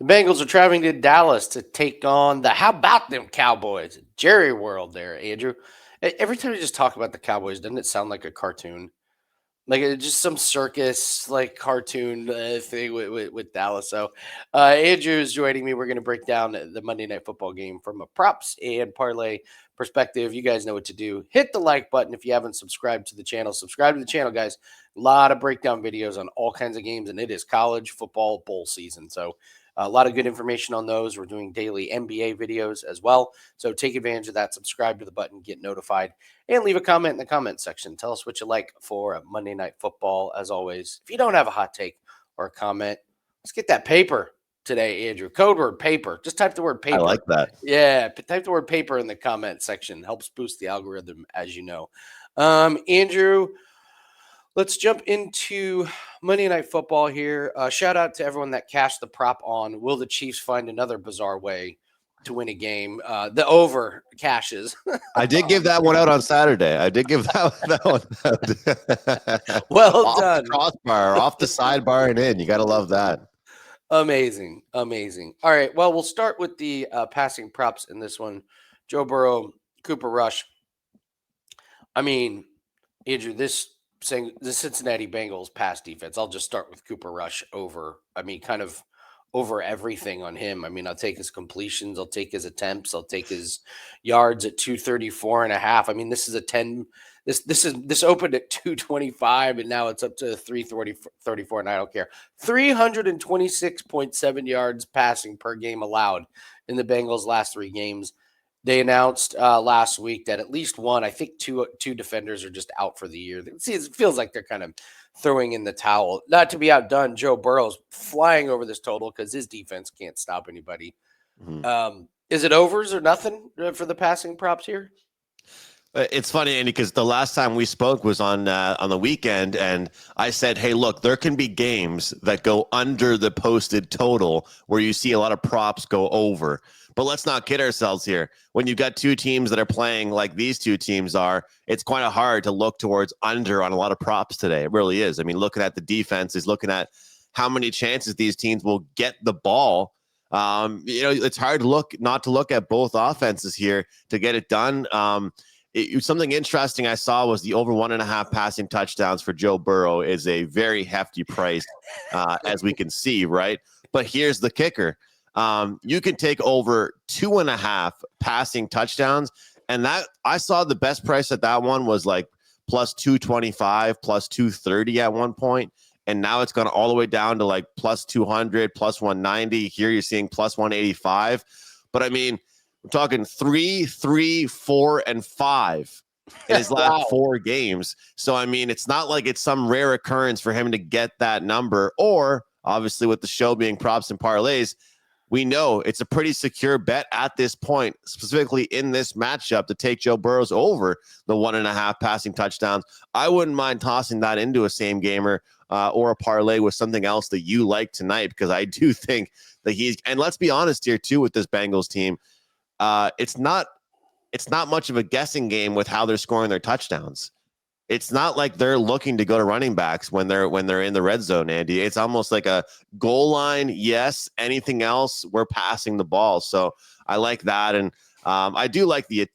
The Bengals are traveling to Dallas to take on the how about them Cowboys? Jerry World there, Andrew. Every time you just talk about the Cowboys, doesn't it sound like a cartoon? Like just some circus, like cartoon thing with Dallas. So, Andrew is joining me. We're going to break down the Monday Night Football game from a props and parlay perspective. You guys know what to do. Hit the like button if you haven't subscribed to the channel. Subscribe to the channel, guys. A lot of breakdown videos on all kinds of games, and it is college football bowl season. So, a lot of good information on those. We're doing daily NBA videos as well. So, take advantage of that. Subscribe to the button, get notified, and leave a comment in the comment section. Tell us what you like for Monday Night Football. As always, if you don't have a hot take or a comment, let's get that paper today, Andrew. Code word paper. Just type the word paper. I like that. Yeah, type the word paper in the comment section. Helps boost the algorithm, as you know. Andrew, let's jump into Monday Night Football here. Shout out to everyone that cashed the prop on will the Chiefs find another bizarre way to win a game? The over cashes. I did give that one out on Saturday. I did give that one out. Well off done. The crossbar, off the sidebar and in. You got to love that. Amazing. All right. Well, we'll start with the passing props in this one. Joe Burrow, Cooper Rush. I mean, Andrew, the Cincinnati Bengals pass defense. I'll just start with Cooper Rush over. I mean, kind of over everything on him. I mean, I'll take his completions. I'll take his attempts. I'll take his yards at 234.5. I mean, this is a 10. This opened at 225 and now it's up to 334, and I don't care. 326.7 yards passing per game allowed in the Bengals' last 3 games. They announced last week that at least one, I think two defenders are just out for the year. See, it feels like they're kind of throwing in the towel. Not to be outdone, Joe Burrow's flying over this total because his defense can't stop anybody. Mm-hmm. Is it overs or nothing for the passing props here? It's funny, Andy, because the last time we spoke was on the weekend, and I said, hey, look, there can be games that go under the posted total where you see a lot of props go over. But let's not kid ourselves here. When you've got 2 teams that are playing like these 2 teams are, it's quite hard to look towards under on a lot of props today. It really is. I mean, looking at the defenses, looking at how many chances these teams will get the ball. It's hard not to look at both offenses here to get it done. Something interesting I saw was the over 1.5 passing touchdowns for Joe Burrow is a very hefty price, as we can see, right? But here's the kicker. You can take over 2.5 passing touchdowns. And that I saw the best price at that one was like plus 225, plus 230 at one point. And now it's gone all the way down to like plus 200, plus 190. Here you're seeing plus 185. But I mean, we're talking 3, 3, 4, and 5 in his last 4 games. So, I mean, it's not like it's some rare occurrence for him to get that number. Or, obviously, with the show being props and parlays, we know it's a pretty secure bet at this point, specifically in this matchup, to take Joe Burrow's over the 1.5 passing touchdowns. I wouldn't mind tossing that into a same gamer or a parlay with something else that you like tonight, because I do think that and let's be honest here, too, with this Bengals team. It's not much of a guessing game with how they're scoring their touchdowns. It's not like they're looking to go to running backs when they're in the red zone, Andy. It's almost like a goal line. Yes. Anything else, we're passing the ball. So I like that, and I do like the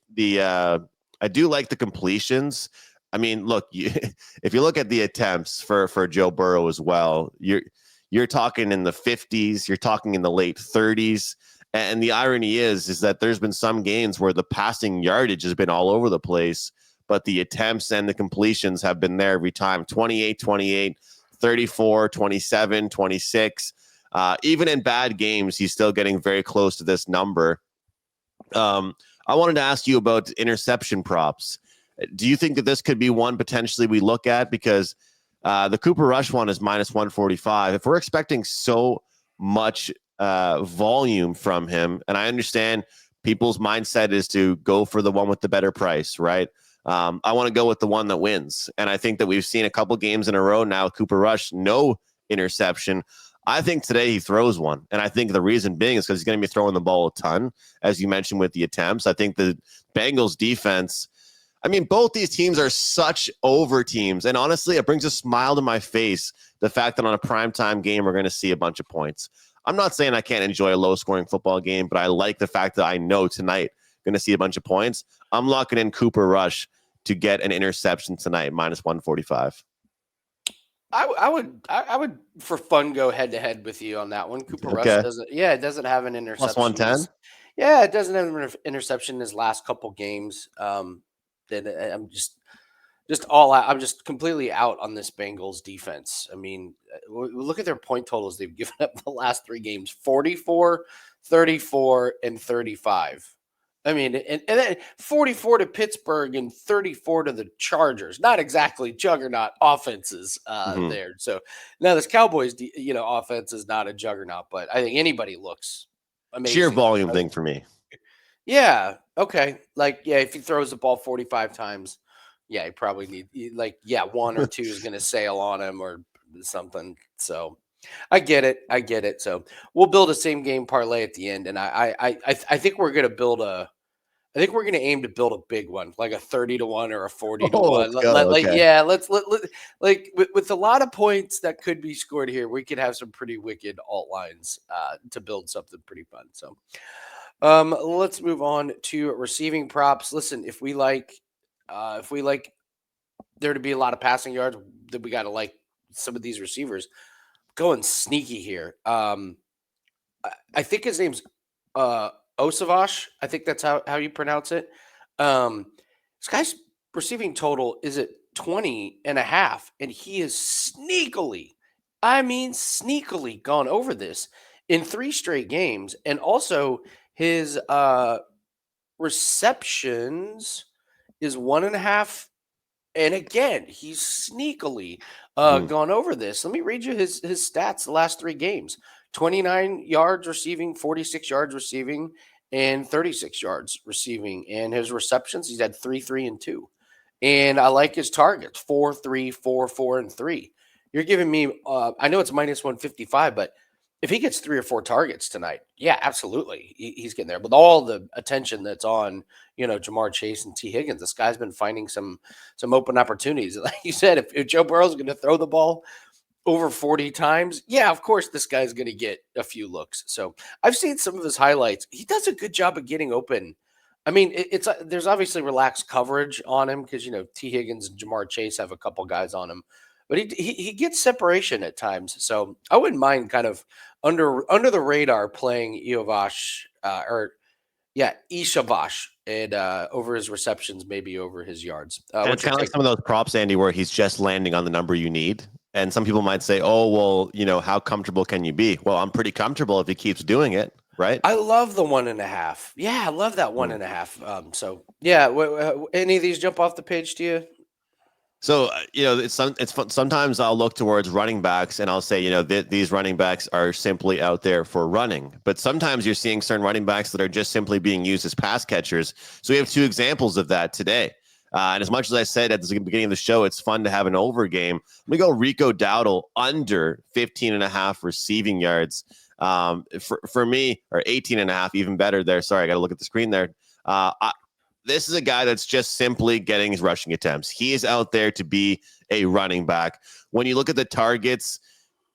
completions. I mean, look, if you look at the attempts for Joe Burrow as well, you're talking in the 50s. You're talking in the late 30s. And the irony is that there's been some games where the passing yardage has been all over the place, but the attempts and the completions have been there every time. 28, 28, 34, 27, 26. Even in bad games, he's still getting very close to this number. I wanted to ask you about interception props. Do you think that this could be one potentially we look at? Because the Cooper Rush one is minus 145. If we're expecting so much volume from him, and I understand people's mindset is to go for the one with the better price, right? I want to go with the one that wins, and I think that we've seen a couple games in a row now, Cooper Rush, no interception. I think today he throws one, and I think the reason being is because he's going to be throwing the ball a ton, as you mentioned with the attempts. I think the Bengals defense, I mean, both these teams are such over teams, and honestly, it brings a smile to my face, the fact that on a primetime game, we're going to see a bunch of points. I'm not saying I can't enjoy a low-scoring football game, but I like the fact that I know tonight going to see a bunch of points. I'm locking in Cooper Rush to get an interception tonight, minus 145. I would for fun go head to head with you on that one. Cooper Rush Okay. doesn't. Yeah, it doesn't have an Plus interception. 110. Yeah, it doesn't have an interception in his last couple games. Then I'm just all out. I'm just completely out on this Bengals defense. I mean, look at their point totals they've given up the last 3 games: 44, 34, and 35. I mean, and then 44 to Pittsburgh and 34 to the Chargers. Not exactly juggernaut offenses Mm-hmm. there. So now this Cowboys, offense is not a juggernaut, but I think anybody looks Sheer amazing. volume thing for me. Yeah. Okay. Like, yeah, if he throws the ball 45 times, yeah, he probably one or two is going to sail on him or something. So I get it. I get it. So we'll build a same game parlay at the end, and I think we're going to build a. I think we're going to aim to build a big one, like a 30-1 or a 40 to Oh, one. let's go. Okay. Like with a lot of points that could be scored here, we could have some pretty wicked alt lines to build something pretty fun. So let's move on to receiving props. Listen, if we like there to be a lot of passing yards, then we got to like some of these receivers going sneaky here. I think his name's Osavash. I think that's how you pronounce it. This guy's receiving total is at 20 and a half, and he is sneakily gone over this in 3 straight games. And also his receptions is 1.5. And again, he's sneakily gone over this. Let me read you his stats the last 3 games. 29 yards receiving, 46 yards receiving, and 36 yards receiving. And his receptions, he's had 3, 3, and 2. And I like his targets 4, 3, 4, 4, and 3. You're giving me, I know it's minus 155, but if he gets 3 or 4 targets tonight, yeah, absolutely. He's getting there. With all the attention that's on, Jamar Chase and T. Higgins, this guy's been finding some open opportunities. Like you said, if Joe Burrow's going to throw the ball over 40 times, yeah, of course this guy's going to get a few looks. So I've seen some of his highlights. He does a good job of getting open. I mean, it's there's obviously relaxed coverage on him because T. Higgins and Jamar Chase have a couple guys on him, but he gets separation at times. So I wouldn't mind kind of under the radar playing Ishavash and over his receptions, maybe over his yards. And it's What's your kind of like take? some of those props, Andy, where he's just landing on the number you need. And some people might say, oh, well, how comfortable can you be? Well, I'm pretty comfortable if he keeps doing it, right? I love the 1.5. Yeah, I love that 1.5. So yeah, any of these jump off the page to you? So it's fun. Sometimes I'll look towards running backs and I'll say, these running backs are simply out there for running. But sometimes you're seeing certain running backs that are just simply being used as pass catchers. So we have 2 examples of that today. And as much as I said at the beginning of the show, it's fun to have an over game. Let me go Rico Dowdle under 15.5 receiving yards. For me, or 18.5, even better there. Sorry, I got to look at the screen there. This is a guy that's just simply getting his rushing attempts. He is out there to be a running back. When you look at the targets,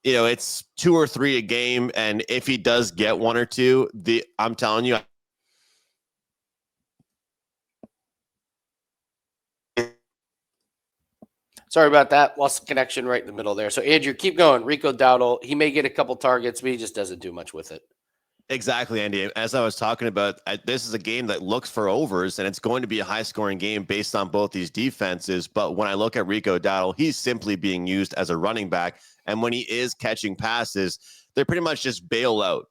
it's 2 or 3 a game. And if he does get 1 or 2, I'm telling you, Sorry about that. Lost the connection right in the middle there. So Andrew, keep going. Rico Dowdle, he may get a couple targets, but he just doesn't do much with it. Exactly, Andy. As I was talking about, this is a game that looks for overs, and it's going to be a high-scoring game based on both these defenses. But when I look at Rico Dowdle, he's simply being used as a running back. And when he is catching passes, they're pretty much just bailout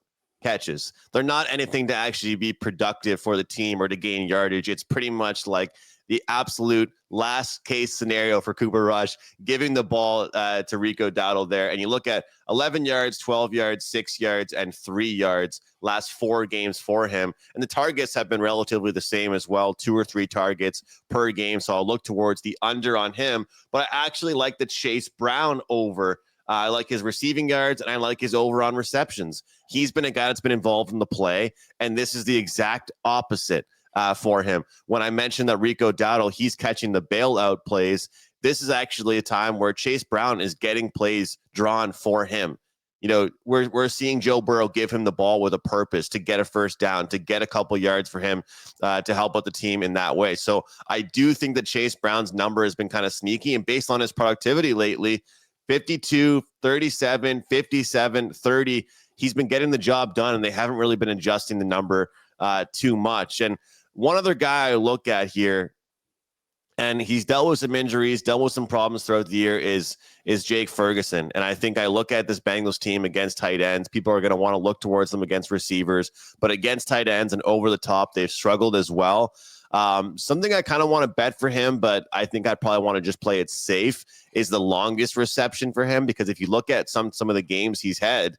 catches. They're not anything to actually be productive for the team or to gain yardage. It's pretty much like the absolute last case scenario for Cooper Rush, giving the ball to Rico Dowdle there. And you look at 11 yards, 12 yards, 6 yards, and 3 yards last 4 games for him. And the targets have been relatively the same as well, 2 or 3 targets per game. So I'll look towards the under on him. But I actually like the Chase Brown over. I like his receiving yards, and I like his over on receptions. He's been a guy that's been involved in the play, and this is the exact opposite for him. When I mentioned that Rico Dowdle, he's catching the bailout plays, this is actually a time where Chase Brown is getting plays drawn for him. we're seeing Joe Burrow give him the ball with a purpose to get a first down, to get a couple yards for him, to help out the team in that way. So I do think that Chase Brown's number has been kind of sneaky, and based on his productivity lately, 52, 37, 57, 30, he's been getting the job done, and they haven't really been adjusting the number too much. And one other guy I look at here, and he's dealt with some injuries, dealt with some problems throughout the year, is Jake Ferguson. And I think I look at this Bengals team against tight ends. People are going to want to look towards them against receivers, but against tight ends and over the top, they've struggled as well. Something I kind of want to bet for him, but I think I'd probably want to just play it safe, is the longest reception for him. Because if you look at some of the games he's had,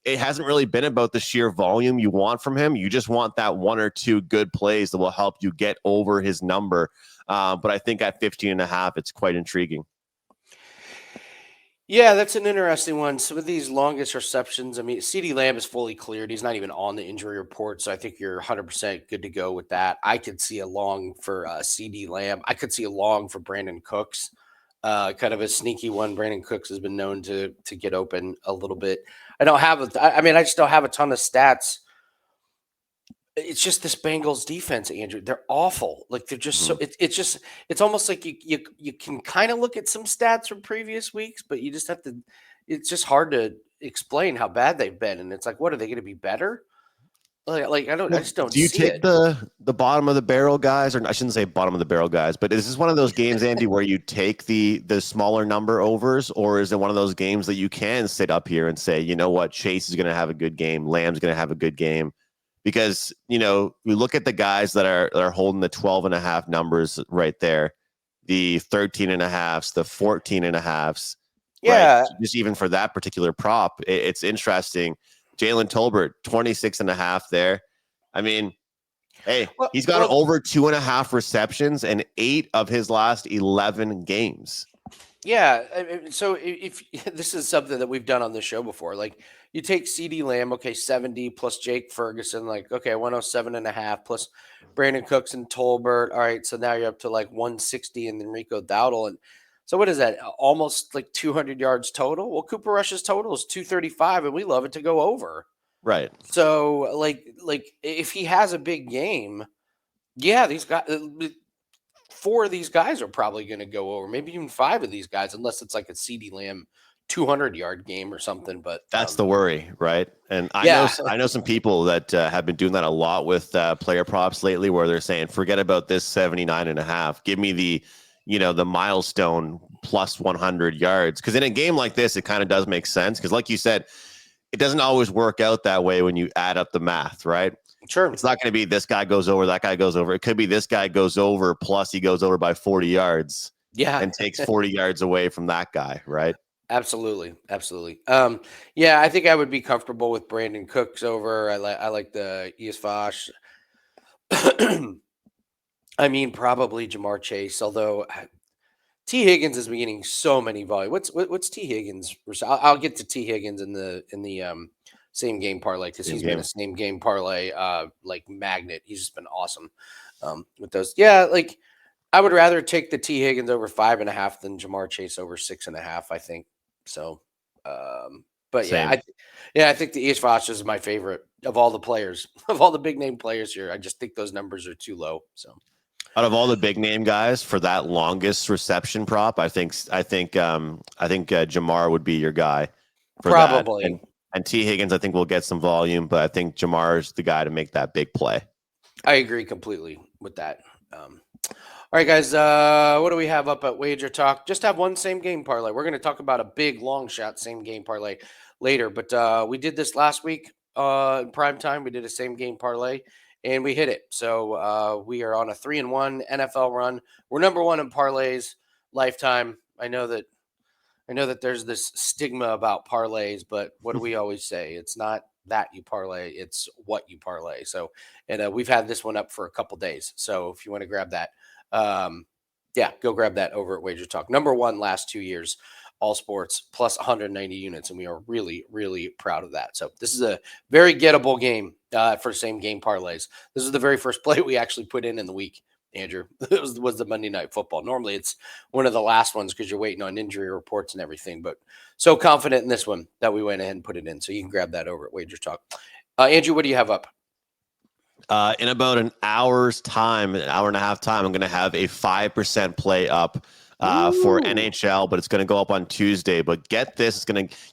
it hasn't really been about the sheer volume you want from him. You just want that one or two good plays that will help you get over his number. But I think at 15.5, it's quite intriguing. Yeah, that's an interesting one. Some of these longest receptions, I mean, CeeDee Lamb is fully cleared. He's not even on the injury report, so I think you're 100% good to go with that. I could see a long for CeeDee Lamb. I could see a long for Brandon Cooks. Kind of a sneaky one. Brandon Cooks has been known to get open a little bit. I just don't have a ton of stats. It's just this Bengals defense, Andrew. They're awful. Like they're just so. It's almost like you can kind of look at some stats from previous weeks, but you just have to. It's just hard to explain how bad they've been, and it's like, what are they going to be better? Like I just don't. Do you see take it. the bottom of the barrel guys, or I shouldn't say bottom of the barrel guys, but is this one of those games, Andy, where you take the smaller number overs, or is it one of those games that you can sit up here and say, you know what, Chase is going to have a good game, Lamb's going to have a good game? Because, we look at the guys that are holding the 12.5 numbers right there, the 13.5s, the 14.5s, Yeah. right? Just even for that particular prop, it's interesting. Jalen Tolbert, 26.5 there. I mean, hey, he's got over 2.5 receptions in 8 of his last 11 games. Yeah, so if this is something that we've done on the show before, like you take CeeDee Lamb, okay, 70 plus Jake Ferguson, like, okay, 107.5 plus Brandon Cooks and Tolbert. All right, so now you're up to like 160 and then Rico Dowdle. And so what is that? Almost like 200 yards total? Well, Cooper Rush's total is 235, and we love it to go over. Right. So like if he has a big game, yeah, these guys, 4 of these guys are probably going to go over, maybe even 5 of these guys, unless it's like a CeeDee Lamb 200-yard game or something. But that's the worry, right? And I know some people that have been doing that a lot with player props lately, where they're saying, forget about this 79.5. Give me the milestone plus 100 yards. Because in a game like this, it kind of does make sense. Because like you said, it doesn't always work out that way when you add up the math, right? Sure. It's not going to be this guy goes over, that guy goes over. It could be this guy goes over, plus he goes over by 40 yards. Yeah. And takes 40 yards away from that guy, right? Absolutely. Yeah, I think I would be comfortable with Brandon Cooks over. I like the Iasvash. I mean, probably Jamar Chase, although T. Higgins is getting so many volume. What's T. Higgins? I'll get to T. Higgins in the same game parlay, because he's been a same game parlay like magnet. He's just been awesome with those. Yeah, like I would rather take the T. Higgins over 5.5 than Jamar Chase over 6.5. I think so. But Same. I think the East Fox is my favorite of all the players, of all the big name players here. I just think those numbers are too low. So. Out of all the big name guys for that longest reception prop, I think Jamar would be your guy for probably. that. And T. Higgins, I think, will get some volume, but I think Jamar's the guy to make that big play. I agree completely with that. All right, guys, what do we have up at WagerTalk? Just have one same game parlay. We're going to talk about a big long shot same game parlay later, but we did this last week in prime time. We did a same game parlay, and we hit it. So we are on a 3-1 NFL run. We're number 1 in parlays lifetime. I know that there's this stigma about parlays, but what do we always say? It's not that you parlay, it's what you parlay. So, and we've had this one up for a couple days. So if you want to grab that, go grab that over at WagerTalk. Number 1 last 2 years, all sports, plus 190 units. And we are really, really proud of that. So this is a very gettable game for same game parlays. This is the very first play we actually put in the week. Andrew. It was the Monday Night Football. Normally it's one of the last ones because you're waiting on injury reports and everything. But so confident in this one that we went ahead and put it in. So you can grab that over at WagerTalk. Andrew, what do you have up? In about an hour's time, an hour and a half time, I'm going to have a 5% play up for NHL, but it's going to go up on Tuesday. But get this,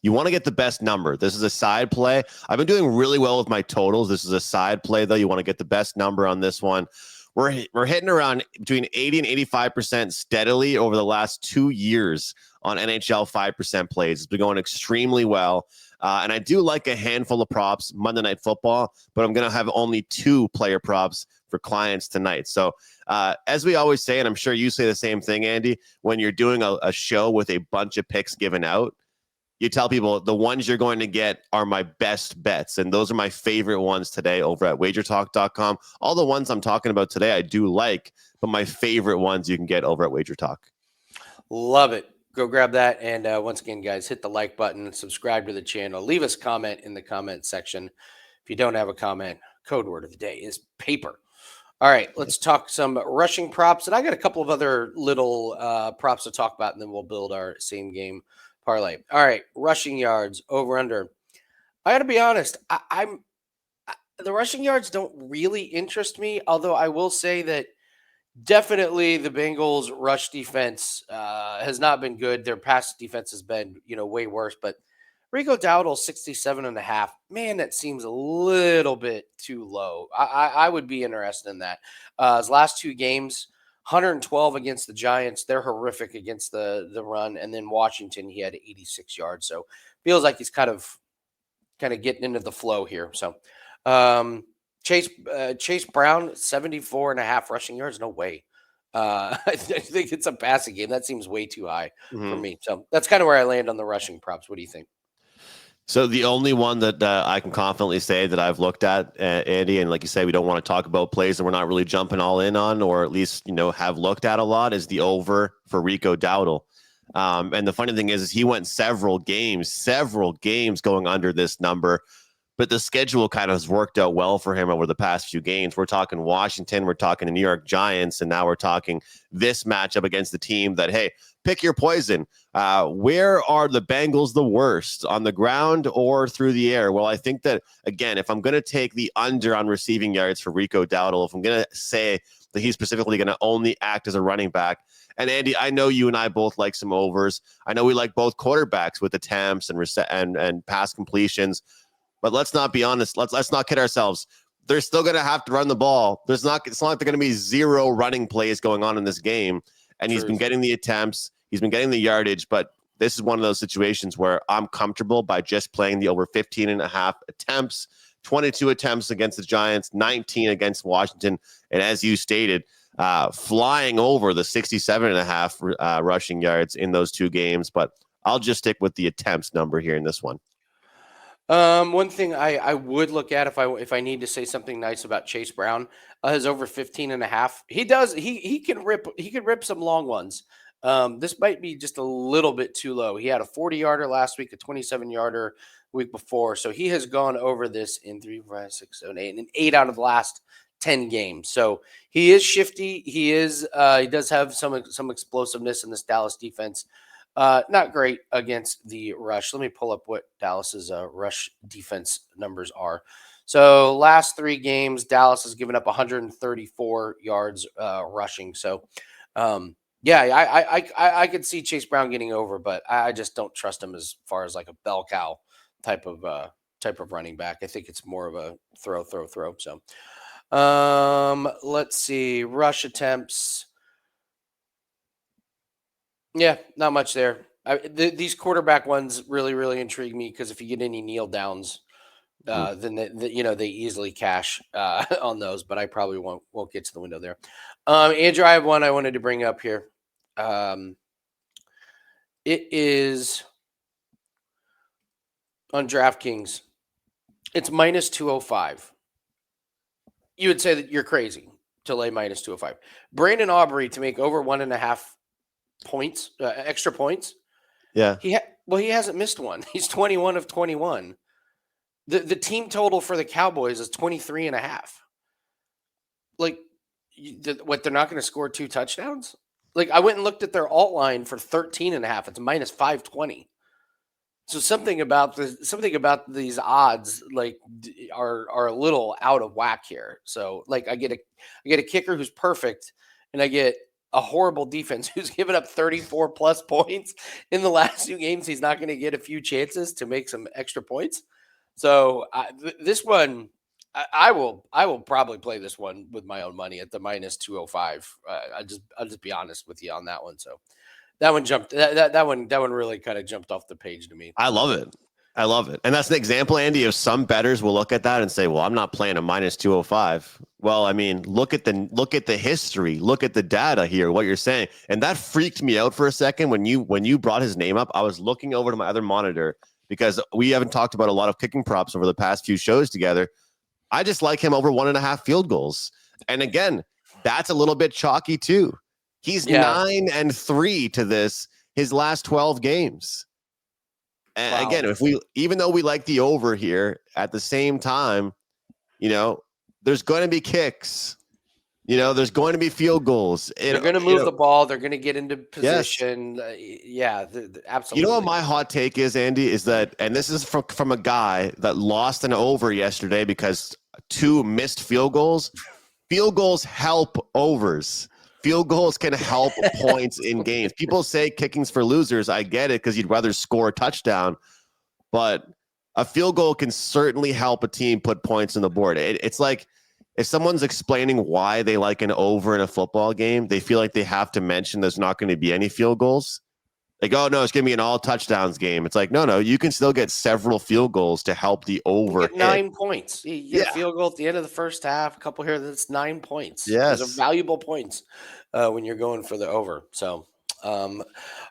you want to get the best number. This is a side play. I've been doing really well with my totals. This is a side play, though. You want to get the best number on this one. We're hitting around between 80 and 85% steadily over the last 2 years on NHL 5% plays. It's been going extremely well. And I do like a handful of props Monday Night Football, but I'm going to have only 2 player props for clients tonight. So as we always say, and I'm sure you say the same thing, Andy, when you're doing a show with a bunch of picks given out, you tell people the ones you're going to get are my best bets. And those are my favorite ones today over at wagertalk.com. All the ones I'm talking about today, I do like, but my favorite ones you can get over at WagerTalk. Love it. Go grab that. And once again, guys, hit the like button, subscribe to the channel, leave us a comment in the comment section. If you don't have a comment, code word of the day is paper. All right, let's talk some rushing props. And I got a couple of other little props to talk about, and then we'll build our same game parlay. All right, rushing yards, over under. I got to be honest, the rushing yards don't really interest me, although I will say that definitely the Bengals rush defense has not been good. Their pass defense has been, way worse, but Rico Dowdle 67.5. Man, that seems a little bit too low. I would be interested in that. His last 2 games, 112 against the Giants. They're horrific against the run. And then Washington, he had 86 yards. So feels like he's kind of getting into the flow here. So Chase Brown, 74.5 rushing yards. No way. I think it's a passing game. That seems way too high for me. So that's kind of where I land on the rushing props. What do you think? So the only one that I can confidently say that I've looked at, Andy, and like you say, we don't want to talk about plays that we're not really jumping all in on, or at least, have looked at a lot, is the over for Rico Dowdle. And the funny thing is he went several games going under this number, but the schedule kind of has worked out well for him over the past few games. We're talking Washington, we're talking the New York Giants, and now we're talking this matchup against the team that, hey, pick your poison. Where are the Bengals the worst, on the ground or through the air? Well, I think that, again, if I'm going to take the under on receiving yards for Rico Dowdle, if I'm going to say that he's specifically going to only act as a running back, and Andy, I know you and I both like some overs. I know we like both quarterbacks with attempts and pass completions. But let's not be honest. Let's not kid ourselves. They're still going to have to run the ball. It's not like they're going to be 0 running plays going on in this game. And He's been getting the attempts. He's been getting the yardage. But this is one of those situations where I'm comfortable by just playing the over 15.5 attempts, 22 attempts against the Giants, 19 against Washington. And as you stated, flying over the 67.5 rushing yards in those 2 games. But I'll just stick with the attempts number here in this one. One thing I would look at if I need to say something nice about Chase Brown, is over 15.5. He can rip some long ones. This might be just a little bit too low. He had a 40-yarder last week, a 27-yarder week before. So he has gone over this in 3, 5, 6, 7, 8, and 8 out of the last 10 games. So he is shifty. He does have some explosiveness in this Dallas defense. Not great against the rush. Let me pull up what Dallas's rush defense numbers are. So last 3 games, Dallas has given up 134 yards rushing. So I could see Chase Brown getting over, but I just don't trust him as far as like a bell cow type of running back. I think it's more of a throw. So let's see, rush attempts. Yeah, not much there. These quarterback ones really, really intrigue me because if you get any kneel downs, then they easily cash on those. But I probably won't get to the window there. Andrew, I have one I wanted to bring up here. It is on DraftKings. It's minus 205. You would say that you're crazy to lay minus 205. Brandon Aubrey to make over 1.5 points, extra points. Yeah. He hasn't missed one. He's 21 of 21. The team total for the Cowboys is 23.5. Like, what, they're not going to score 2 touchdowns? Like, I went and looked at their alt line for 13.5. It's minus 520. So something about these odds like are a little out of whack here. So like I get a kicker who's perfect, and I get a horrible defense who's given up 34 plus points in the last 2 games. He's not going to get a few chances to make some extra points. So this one, I will probably play this one with my own money at the minus 205. I'll just be honest with you on that one. So that one jumped. That one really kind of jumped off the page to me. I love it. I love it. And that's an example, Andy, of some bettors will look at that and say, well, I'm not playing a minus 205. Well, I mean, look at the history, look at the data here, what you're saying. And that freaked me out for a second when you brought his name up. I was looking over to my other monitor because we haven't talked about a lot of kicking props over the past few shows together. I just like him over 1.5 field goals. And again, that's a little bit chalky too. He's 9-3 to this, his last 12 games. And again, even though we like the over here, at the same time, there's going to be kicks. There's going to be field goals. They're going to move the ball. They're going to get into position. Yes. Absolutely. You know what my hot take is, Andy, is that, and this is from a guy that lost an over yesterday because 2 missed field goals. Field goals help overs. Field goals can help points in games. People say kicking's for losers. I get it because you'd rather score a touchdown, but a field goal can certainly help a team put points on the board. It's like if someone's explaining why they like an over in a football game, they feel like they have to mention there's not going to be any field goals. Like, oh, no, it's going to be an all touchdowns game. It's like, no, you can still get several field goals to help the over. 9 points. You get a field goal at the end of the first half, a couple here, that's 9 points. Yes. Those are valuable points when you're going for the over. So, all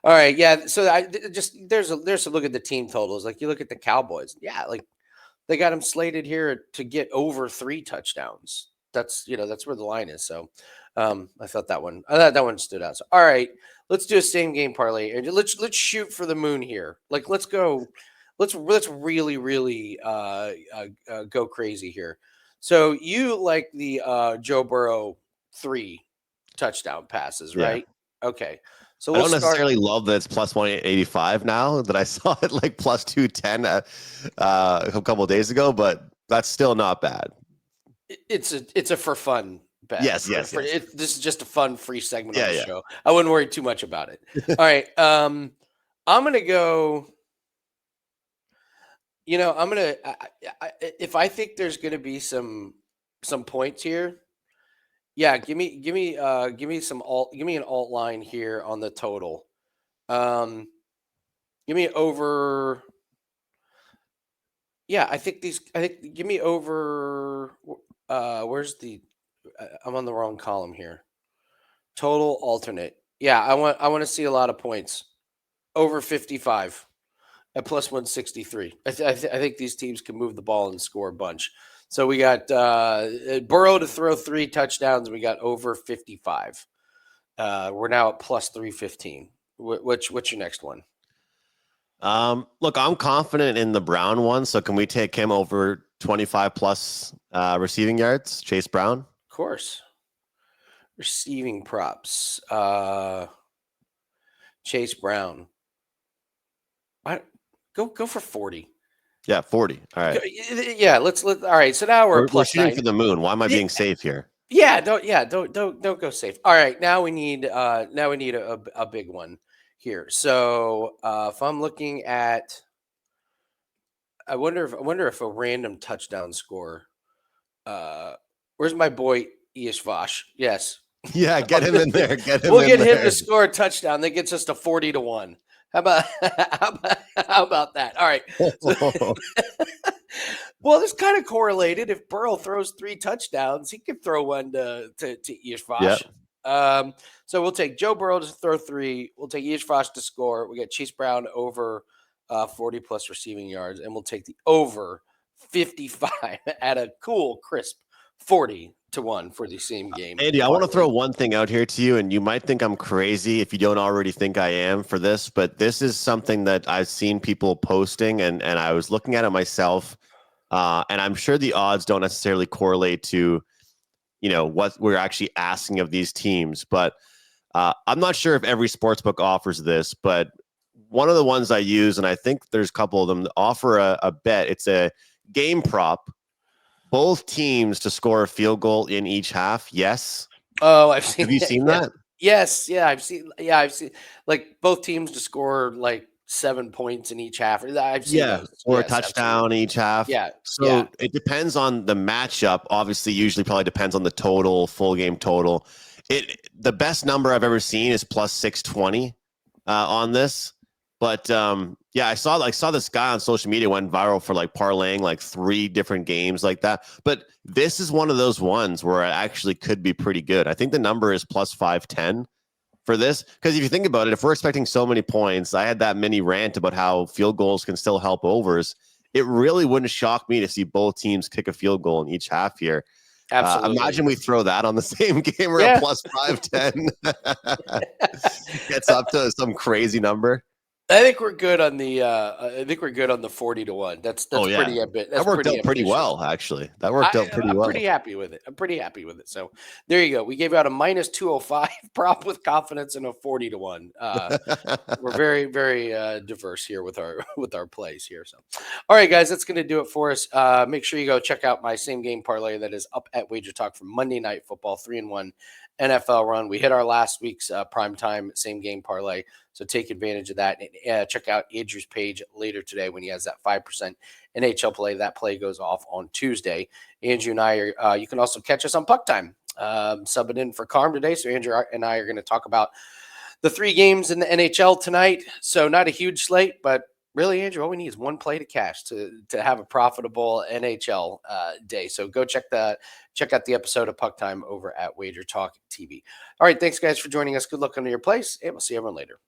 right. Yeah. So there's a look at the team totals. Like you look at the Cowboys. Yeah. Like they got them slated here to get over 3 touchdowns. That's where the line is. So, I thought that one stood out. So, all right. Let's do a same game parlay and let's shoot for the moon here. Like, let's go. Let's really, really go crazy here. So you like the Joe Burrow 3 touchdown passes, right? Yeah. Okay. So I don't necessarily love that it's plus 185 now that I saw it like plus 210 a couple of days ago, but that's still not bad. It's a for fun bet. Yes. This is just a fun free segment of the show. I wouldn't worry too much about it. All right. I'm going to go, if I think there's going to be some points here. Yeah, give me an alt line here on the total. Give me over. Yeah, give me over. Where's the? I'm on the wrong column here. Total alternate. Yeah, I want to see a lot of points. Over 55 at plus 163. I think these teams can move the ball and score a bunch. So we got Burrow to throw 3 touchdowns. We got over 55. We're now at plus 315. What's your next one? Look, I'm confident in the Brown one. So can we take him over 25 plus receiving yards? Chase Brown? Of course. Receiving props. Chase Brown. Go for 40. Yeah, 40. All right. Yeah, let's all right. So now we're shooting 9. for the moon. Why am I being safe here? Yeah, don't go safe. All right, now we need a big one here. So if I'm looking at, I wonder if a random touchdown score. Where's my boy Iashvash? Yes. Yeah, get him in there. We'll get him to score a touchdown. That gets us to 40-1. How about that? All right. Well, it's kind of correlated. If Burrow throws 3 touchdowns, he could throw one to Iashvash. Yep. So we'll take Joe Burrow to throw 3. We'll take Iashvash to score. We got Chase Brown over 40 plus receiving yards, and we'll take the over 55 at a cool, crisp 40-1 for the same game. Andy, I want to throw one thing out here to you, and you might think I'm crazy if you don't already think I am for this, but this is something that I've seen people posting, and I was looking at it myself, and I'm sure the odds don't necessarily correlate to what we're actually asking of these teams. But I'm not sure if every sportsbook offers this, but one of the ones I use, and I think there's a couple of them that offer a bet. It's a game prop. Both teams to score a field goal in each half. Yes. Oh, I've seen Have you that. seen Yeah. that? Yes. Yeah. I've seen like both teams to score like 7 points in each half. I've seen Yeah, those. or a Yes. Absolutely. touchdown each half. Yeah. Yeah. So it depends on the matchup. Obviously, usually probably depends on the total, full game total. The best number I've ever seen is plus 620 on this. But yeah, I saw this guy on social media went viral for like parlaying like 3 different games like that. But this is one of those ones where it actually could be pretty good. I think the number is plus 510 for this, because if you think about it, if we're expecting so many points, I had that mini rant about how field goals can still help overs. It really wouldn't shock me to see both teams kick a field goal in each half here. Absolutely. Imagine we throw that on the same game or Yeah. a plus 510 gets up to some crazy number. I think we're good on the. I think we're good on the 40-1. That's Oh yeah, pretty ambitious. that worked out pretty well. Actually, that worked out pretty I'm well. pretty happy with it. I'm pretty happy with it. So there you go. We gave out a minus 205 prop with confidence in a 40-1. We're very, very diverse here with our plays here. So, all right, guys, that's going to do it for us. Make sure you go check out my same game parlay that is up at WagerTalk for Monday Night Football 3-1 NFL run. We hit our last week's primetime same game parlay. So take advantage of that and check out Andrew's page later today when he has that 5% NHL play. That play goes off on Tuesday. Andrew and I are, you can also catch us on Puck Time, subbing in for Carm today. So Andrew and I are going to talk about the 3 games in the NHL tonight. So not a huge slate, but really, Andrew, all we need is one play to cash to have a profitable NHL day. So go check out the episode of Puck Time over at WagerTalk TV. All right, thanks guys for joining us. Good luck on your plays, and we'll see everyone later.